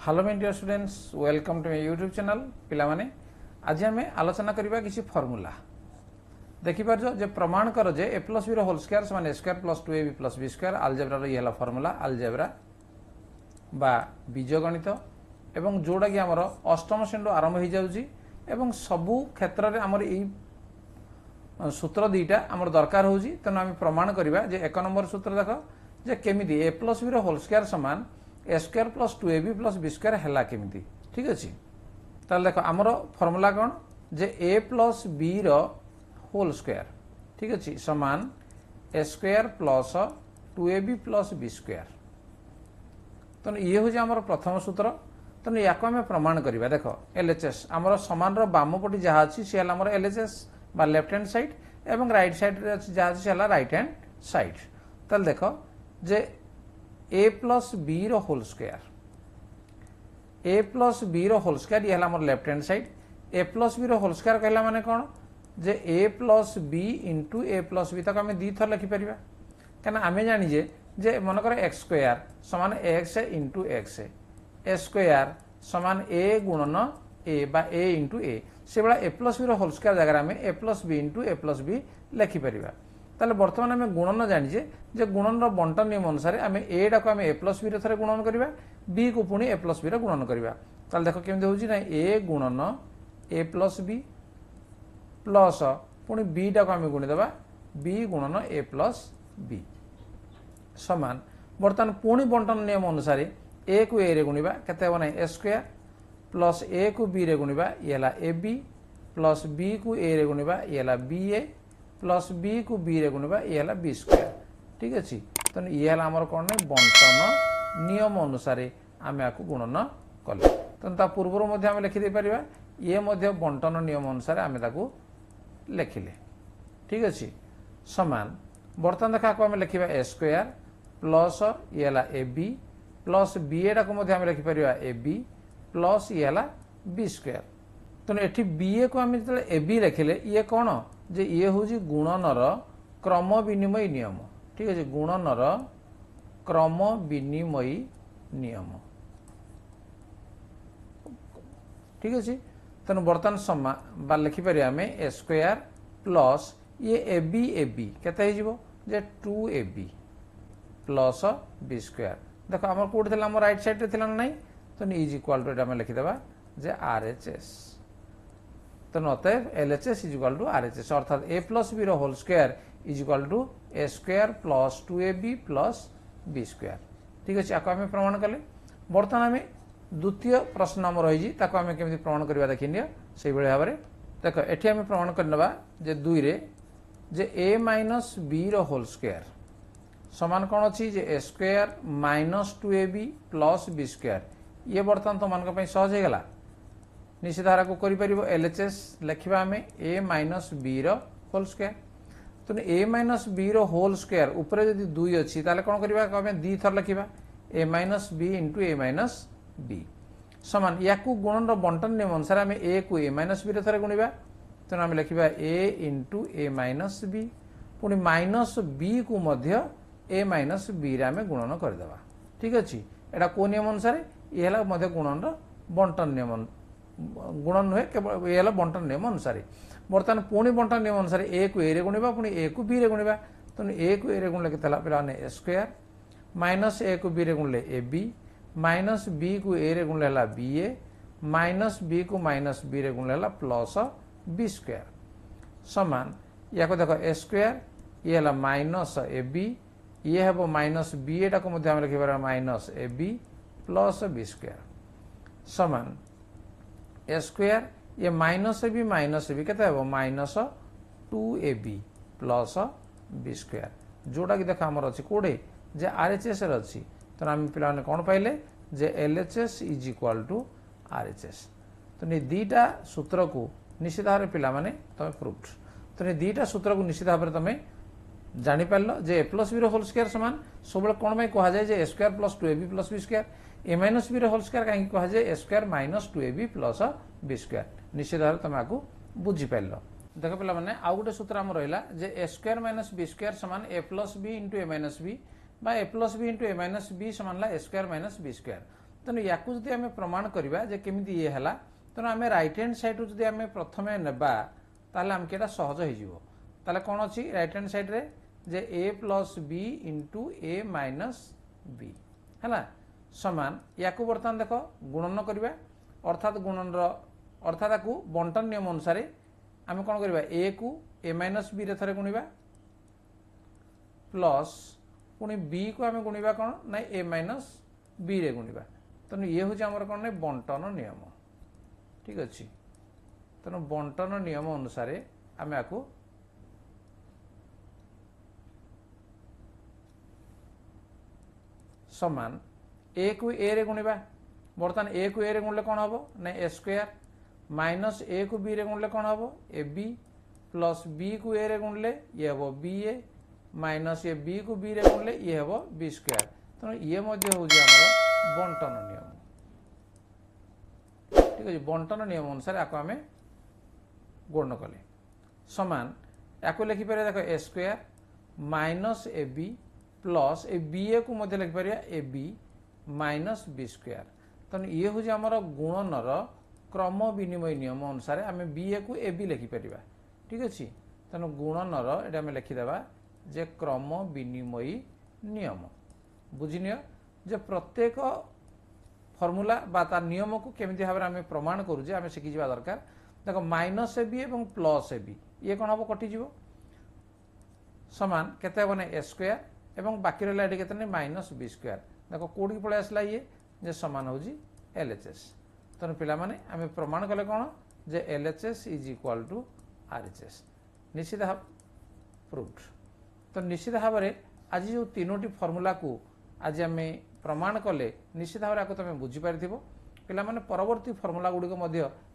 Hello my dear students, welcome to my YouTube channel. पिला माने आज आम आलोचना करबा किसी फॉर्मूला देखिपार जे प्रमाण कर जे A plus B whole square समान A square plus 2ab plus B square algebra ये है फॉर्मूला आलजेब्रा बा बीजगणित एवं जोड़ा कि आमर अष्टम श्रेणी आरंभ हो जाउची एवं सबु क्षेत्र में आमर ई सूत्र दुईटा आमर दरकार होउची। तेणु आम प्रमाण करबा जे एक नंबर सूत्र देख जे केमिति A plus B whole square समान A square plus 2ab plus B square है केमिति। ठीक अच्छे ताल देख आमर फॉर्मूला कौन जे A plus B whole square ठीक अच्छे समान A square plus 2ab plus B square. तेणु ये हूँ आमर प्रथम सूत्र। तेणु या आम प्रमाण करवा देख एलएचएस आमर समान बामपटी जहाँ अच्छी सी है एलएचएस बा लेफ्ट हैंड साइड एवं राइट साइड जहाँ अच्छी राइट हैंड साइड। ताल देख जे A plus B whole square A plus B whole square ये है लेफ्ट हैंड साइड ए प्लस बी होल स्क्वायर कहला माने कौन जे A plus B into A plus B तक आम दी थर लिखिपर कहीं आम जानीजे जे मनकर एक्स स्क्वायर समान एक्स इंटू एक्स ए स्क्वायर समान ए गुणन ए बा ए इंटू ए से भाया ए प्लस बी होल स्क्वायर जगह आम ए प्लस बी इंटू ए प्लस बी लिखिपर। ताले बर्तमान आम गुणन जानीजे जे गुणन बंटन नियम अनुसार आम ए टाक आम ए प्लस बी थे गुणन करवा बी को पुणी ए प्लस बी गुणन करवा। ताले देख केमती होची ना ए गुणन ए प्लस बी प्लस पुणी बी टाक आम गुणीदेवा बी गुणन ए प्लस बी समान बर्तमान पुणी बंटन नियम अनुसार ए को ए रे गुणिबा केते होना ए स्क्वायर प्लस ए को बी रे गुणिबा ये है ए बी प्लस बी को ए रे गुणिबा ये है बी ए प्लस बी को बी रे गुणिबा ये है बी स्क्वायर। ठीक अच्छे तेणु ये है आमर कौन बंटन नियम अनुसार आम या गुणन कले तेणु ता पूर्व आम लिखिदे पार ये बंटन नियम अनुसार आम लिखिले। ठीक अच्छे समान बर्तमान देखा आम लिखा ए स्क्वायर प्लस ये है A B plus B A टाक लिखिपर ए बी प्लस ये है बी स्क्वायर। तेणु ये बी ए को आम जो ए बी लिखिले ये कौन जे ये हूँ गुणनर क्रम विनिमय नियम। ठीक है गुणनर क्रम विनिमय नियम। ठीक अच्छे तेणु बर्तमान समा बा लिखिपर आम ए स्क्वायर प्लस ये ए बी केते जे 2ab प्लस बी स्क्वायर देख आम कौट आम राइट साइड रे ना तेणु इज इक्वाल टू आम लिखिदेवा जे RHS। तेणु अतएव LHS is equal to RHS अर्थात A plus B whole square is equal to A square plus 2ab plus B square. ठीक अच्छे आपको आम प्रमाण कले बर्तमान आम द्वितीय प्रश्न आम रही आम केमी प्रमाण करवा देखी से भाव में देख ये आम प्रमाण करवा जे 2 रे जे A minus B whole square समान कौन अच्छी जे A square minus 2ab plus B square ये बर्तमान तो मान सहज हो गला निश्चित धारा को कर LHS लिखा आम ए माइनस बी होल स्क्वायर। तेणु ए माइनस बी होल स्क्वायर उपरे जदि 2 अच्छी ताले कौन करवा दी थर लिखा ए माइनस बी इंटू ए माइनस बी समान या गुणन बंटन नियम अनुसार आम ए को ए माइनस बी थे गुणा तेणु आम लिखा ए इंटू ए माइनस बी पुणी माइनस बी को मध्य ए माइनस बी रे आम गुणन करदे। ठीक अच्छे एटा को नियम अनुसार ये है गुणन बंटन नियम गुणन नुहे केवल ये बंटन नियम अनुसार बर्तमान पुणी बंटन नियम अनुसार ए को ए रे गुणा पुणी ए को बी रे गुणा तेणु ए को ए रे गुणले के पे ए स्क्वायर माइनस ए को बी रे गुणले ए बी माइनस बी को ए रे गुणले बी ए माइनस बी को माइनस बी रे गुणले प्लस बी स्क्वायर समान या देख ए स्क्वायर ये है माइनस ए बी ये है माइनस बी ए टाक लिखिपर minus A B plus B square समान ए स्क्वायर ये माइनस ए बी के minus 2ab plus B square जोटा कि देख आमर अच्छी कौटे जे RHS अच्छी तेना आम पे कौन पाइले जे LHS is equal to RHS। तो दीटा सूत्र को निश्चित भाव में पे तुम प्रूफ तो दीटा सूत्र को निश्चित भाव में तुम जापर जे A plus B whole square समान सब कौन में कह जाए A square plus 2ab plus B square A minus B whole square कहीं कह जाए A square minus 2ab plus B square निश्चित भाव में तुम आपको बुझीपार। देख पे आउ गोटे सूत्र आम रहा जे A square minus B square समान ए प्लस बी इंटू ए माइनस बी ए प्लस बी इंटू ए माइनस बी समान A square minus B square. तेणु या प्रमाण करवा जे केमिति ये हैला तेणु आम रईट हैंड सैड जदि आम प्रथम नेबा ताले आमके एटा सहज हो ताले कौन अच्छी रईट हैंड सैड रे जे A plus B into A minus B है समान या बर्तमान देख गुणन करवा अर्थात गुणन अर्थात बंटन नियम अनुसार आम कौन करवा ए को ए माइनस बी रे थरे गुणिबा प्लस पुणी बी को आम गुणिबा कौन ना ए माइनस बी रे गुणिबा तेणु ये हूँ आमर कौन ना बंटन नियम ठीक अच्छे तेणु बंटन नियम अनुसार आम आपको समान ए को ए रे गुणिबा बर्तमान ए को ए रे गुणले कौन हम ना ए स्क्वायर माइनस ए को बी रे गुणले कौन हम ए बी प्लस बी को ए रे गुणले ये हम B A minus A B को बी रे गुणले ये हम बी स्क्वायर तेणु ये हूँ बंटन नियम ठीक है बंटन नियम अनुसार आपको आम गुणन कले समान या लिखिपर देख A square minus A B plus A B A को मध्य लिखिपर A B minus B square तेणु ये हूँ आमर गुणनर क्रम विनिमय नियम अनुसार आम बी ए को ए बी लिखिपर ठीक अच्छे तेणु गुणनर ये आम लिखिदेवा जे क्रम विनिमय नियम बुझिनिय जे प्रत्येक फर्मूला बा तार नियम को केमिति भाव आम प्रमाण करूजे आम शिखी जा दरकार देख माइनस ए बी और प्लस ए बी ये कौन हम कटिज समान केते हम ए स्क्वायर एवं बाकी रहा ये के माइनस बी स्क्वायर देख कौट की पलि आसला ये जे समान हूँ LHS तेणु पिला माने आम प्रमाण कले कौन जे LHS is equal to RHS निश्चित भाव प्रूव्ड तो निश्चित भाव में आज जो तीनोटी फर्मूला को आज आम प्रमाण कले निश्चित भाव में तुम बुझीपार पिला माने परवर्ती फर्मूला गुड़िक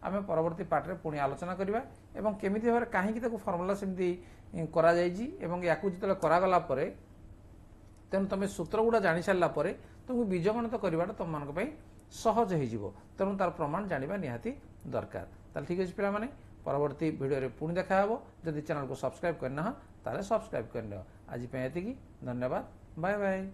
आम परवर्ती पार्ट में पुणी आलोचना करवा एवं केमिति भाव कहीं फर्मूला सेमती करा जायछि एवं याकू जितले करागला परे तेणु तुम सूत्र गुड़ा जानी सारा तुमको बीजगणित करवाटा तुम मान सहज हो तेणु तार प्रमाण जाना निहाती दरकार ताल ठीक अच्छे पे परवर्ती भिडियो पुणी देखा हे जदि चैनल को सब्सक्राइब करना ताले सब्सक्राइब कर आज धन्यवाद बाय बाय।